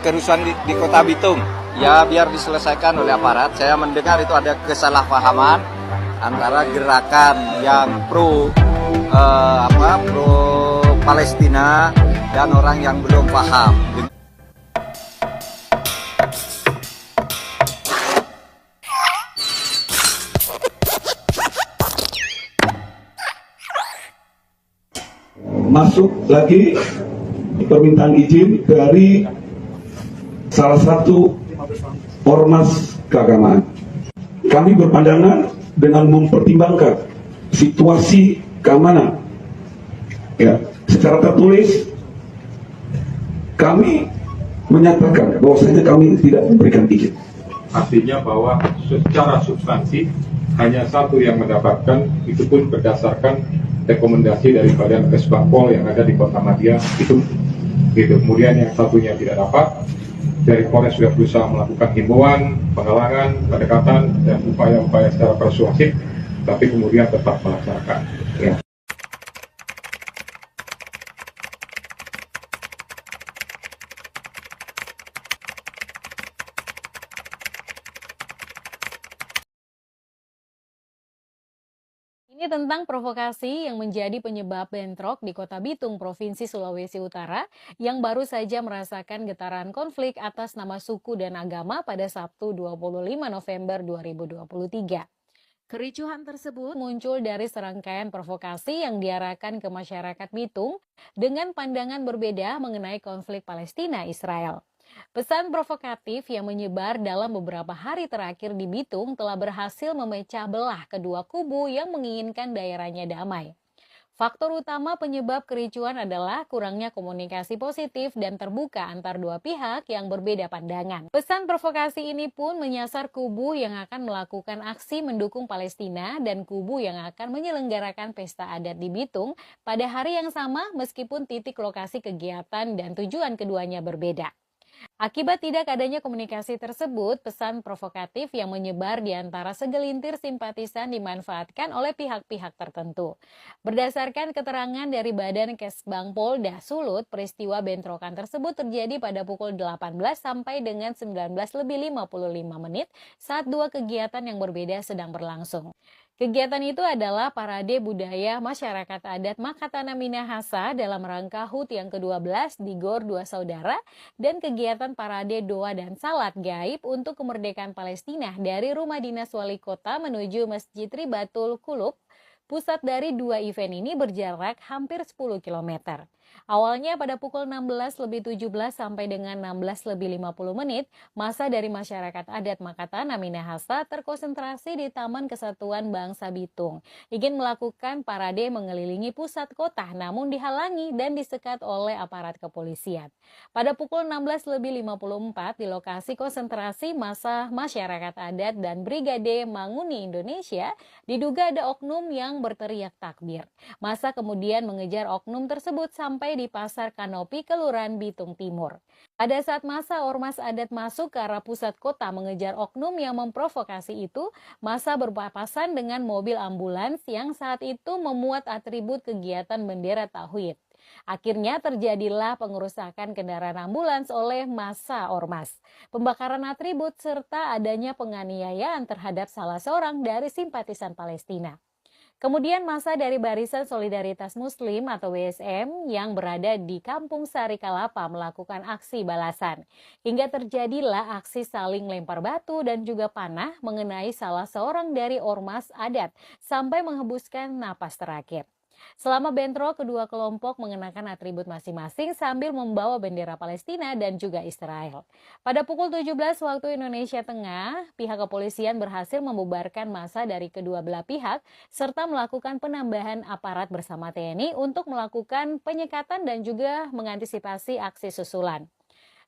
kerusuhan di Kota Bitung. Ya biar diselesaikan oleh aparat. Saya mendengar itu ada kesalahpahaman antara gerakan yang pro Palestina dan orang yang belum paham. Masuk lagi permintaan izin dari salah satu ormas keagamaan. Kami berpandangan dengan mempertimbangkan situasi keamanan, ya, secara tertulis kami menyatakan bahwasanya kami tidak memberikan izin. Artinya bahwa secara substansi hanya satu yang mendapatkan, itu pun berdasarkan rekomendasi dari Badan Kesbangpol yang ada di Kota Madia itu. Kemudian yang satunya tidak dapat, dari Polres sudah berusaha melakukan himbauan, penghalangan, pendekatan, dan upaya-upaya secara persuasif, tapi kemudian tetap melaksanakan. Ya. Ini tentang provokasi yang menjadi penyebab bentrok di Kota Bitung, Provinsi Sulawesi Utara, yang baru saja merasakan getaran konflik atas nama suku dan agama pada Sabtu 25 November 2023. Kericuhan tersebut muncul dari serangkaian provokasi yang diarahkan ke masyarakat Bitung dengan pandangan berbeda mengenai konflik Palestina-Israel. Pesan provokatif yang menyebar dalam beberapa hari terakhir di Bitung telah berhasil memecah belah kedua kubu yang menginginkan daerahnya damai. Faktor utama penyebab kericuhan adalah kurangnya komunikasi positif dan terbuka antar dua pihak yang berbeda pandangan. Pesan provokasi ini pun menyasar kubu yang akan melakukan aksi mendukung Palestina dan kubu yang akan menyelenggarakan pesta adat di Bitung pada hari yang sama meskipun titik lokasi kegiatan dan tujuan keduanya berbeda. Akibat tidak adanya komunikasi tersebut, pesan provokatif yang menyebar di antara segelintir simpatisan dimanfaatkan oleh pihak-pihak tertentu. Berdasarkan keterangan dari Badan Kesbangpol Sulut, peristiwa bentrokan tersebut terjadi pada pukul 18 sampai dengan 19:55 saat dua kegiatan yang berbeda sedang berlangsung. Kegiatan itu adalah parade budaya masyarakat adat Makatana Minahasa dalam rangka HUT yang ke-12 di Gor Dua Saudara dan kegiatan parade doa dan salat gaib untuk kemerdekaan Palestina dari Rumah Dinas Wali Kota menuju Masjid Ribatul Qulub. Pusat dari dua event ini berjarak hampir 10 km. Awalnya pada pukul 16:17 sampai dengan 16:50, massa dari masyarakat adat Makatana Minahasa terkonsentrasi di Taman Kesatuan Bangsa Bitung. Ingin melakukan parade mengelilingi pusat kota namun dihalangi dan disekat oleh aparat kepolisian. Pada pukul 16:54 di lokasi konsentrasi massa masyarakat adat dan Brigade Manguni Indonesia, diduga ada oknum yang berteriak takbir. Massa kemudian mengejar oknum tersebut sampai di Pasar Kanopi, Kelurahan Bitung Timur. Pada saat massa ormas adat masuk ke arah pusat kota mengejar oknum yang memprovokasi itu, massa berpapasan dengan mobil ambulans yang saat itu memuat atribut kegiatan bendera tauhid. Akhirnya terjadilah pengerusakan kendaraan ambulans oleh massa ormas, pembakaran atribut serta adanya penganiayaan terhadap salah seorang dari simpatisan Palestina. Kemudian massa dari Barisan Solidaritas Muslim atau BSM yang berada di Kampung Sari Kalapa melakukan aksi balasan. Hingga terjadilah aksi saling lempar batu dan juga panah mengenai salah seorang dari ormas adat sampai menghembuskan napas terakhir. Selama bentrok, kedua kelompok mengenakan atribut masing-masing sambil membawa bendera Palestina dan juga Israel. Pada pukul 17 waktu Indonesia Tengah, pihak kepolisian berhasil membubarkan massa dari kedua belah pihak serta melakukan penambahan aparat bersama TNI untuk melakukan penyekatan dan juga mengantisipasi aksi susulan.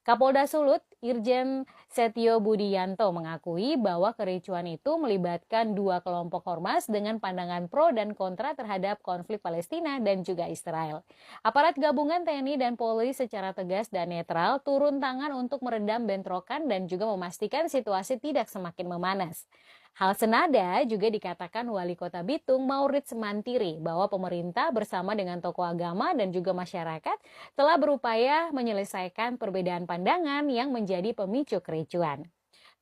Kapolda Sulut, Irjen Setio Budiyanto mengakui bahwa kericuhan itu melibatkan dua kelompok ormas dengan pandangan pro dan kontra terhadap konflik Palestina dan juga Israel. Aparat gabungan TNI dan Polri secara tegas dan netral turun tangan untuk meredam bentrokan dan juga memastikan situasi tidak semakin memanas. Hal senada juga dikatakan Wali Kota Bitung Maurits Mantiri bahwa pemerintah bersama dengan tokoh agama dan juga masyarakat telah berupaya menyelesaikan perbedaan pandangan yang menjadi pemicu kericuan.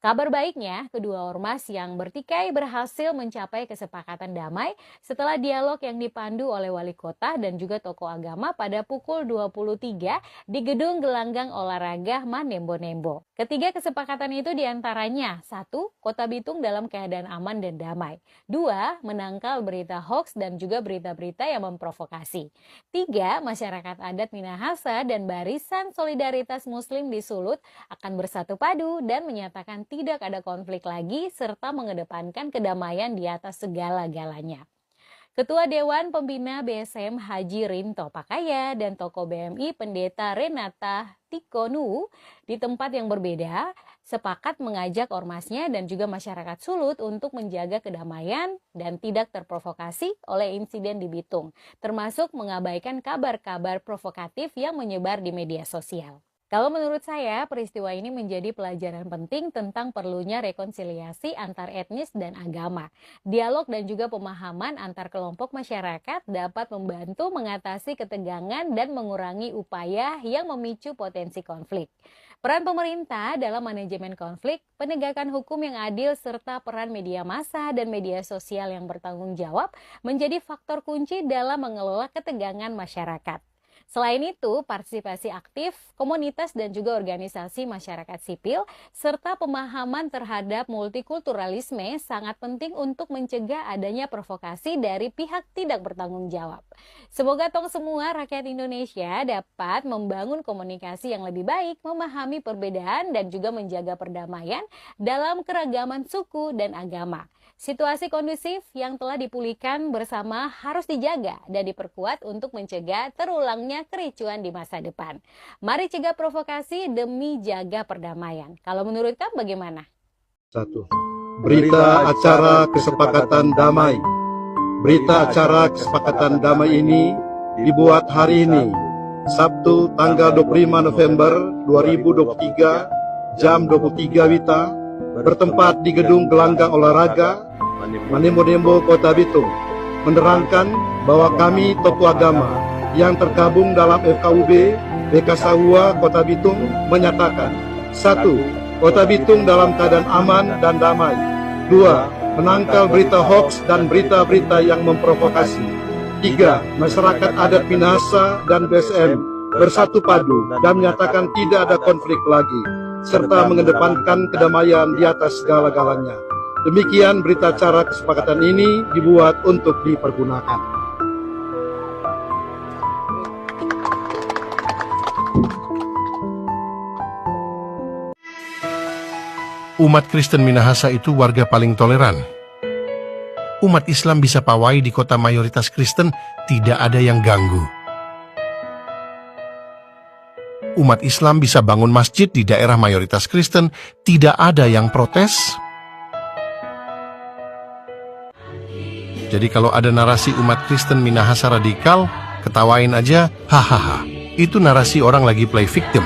Kabar baiknya, kedua ormas yang bertikai berhasil mencapai kesepakatan damai setelah dialog yang dipandu oleh wali kota dan juga tokoh agama pada pukul 23 di Gedung Gelanggang Olahraga Manembo-Nembo. Ketiga kesepakatan itu diantaranya: 1. Kota Bitung dalam keadaan aman dan damai. 2. Menangkal berita hoaks dan juga berita-berita yang memprovokasi. 3. Masyarakat adat Minahasa dan Barisan Solidaritas Muslim di Sulut akan bersatu padu dan menyatakan tidak ada konflik lagi serta mengedepankan kedamaian di atas segala-galanya. Ketua Dewan Pembina BSM Haji Rinto Pakaya dan tokoh BMI Pendeta Renata Tikonu di tempat yang berbeda sepakat mengajak ormasnya dan juga masyarakat Sulut untuk menjaga kedamaian dan tidak terprovokasi oleh insiden di Bitung, termasuk mengabaikan kabar-kabar provokatif yang menyebar di media sosial. Kalau menurut saya, peristiwa ini menjadi pelajaran penting tentang perlunya rekonsiliasi antar etnis dan agama. Dialog dan juga pemahaman antar kelompok masyarakat dapat membantu mengatasi ketegangan dan mengurangi upaya yang memicu potensi konflik. Peran pemerintah dalam manajemen konflik, penegakan hukum yang adil, serta peran media massa dan media sosial yang bertanggung jawab menjadi faktor kunci dalam mengelola ketegangan masyarakat. Selain itu, partisipasi aktif, komunitas dan juga organisasi masyarakat sipil, serta pemahaman terhadap multikulturalisme sangat penting untuk mencegah adanya provokasi dari pihak tidak bertanggung jawab. Semoga tong semua rakyat Indonesia dapat membangun komunikasi yang lebih baik, memahami perbedaan dan juga menjaga perdamaian dalam keragaman suku dan agama. Situasi kondusif yang telah dipulihkan bersama harus dijaga dan diperkuat untuk mencegah terulangnya kericuan di masa depan. Mari cegah provokasi demi jaga perdamaian. Kalau menurut kamu bagaimana? 1. Berita acara kesepakatan damai. Berita acara kesepakatan damai ini dibuat hari ini, Sabtu tanggal 25 November 2023, jam 23 WITA, bertempat di Gedung Gelanggang Olahraga Manembo-Nembo, Kota Bitung, menerangkan bahwa kami tokoh agama yang tergabung dalam FKUB BKSAUA Kota Bitung menyatakan: 1. Kota Bitung dalam keadaan aman dan damai. 2. Menangkal berita hoaks dan berita-berita yang memprovokasi. 3. Masyarakat adat Minahasa dan BSM bersatu padu dan menyatakan tidak ada konflik lagi, serta mengedepankan kedamaian di atas segala-galanya. Demikian berita acara kesepakatan ini dibuat untuk dipergunakan. Umat Kristen Minahasa itu warga paling toleran. Umat Islam bisa pawai di kota mayoritas Kristen, tidak ada yang ganggu. Umat Islam bisa bangun masjid di daerah mayoritas Kristen, tidak ada yang protes. Jadi kalau ada narasi umat Kristen Minahasa radikal, ketawain aja, hahaha. Itu narasi orang lagi play victim.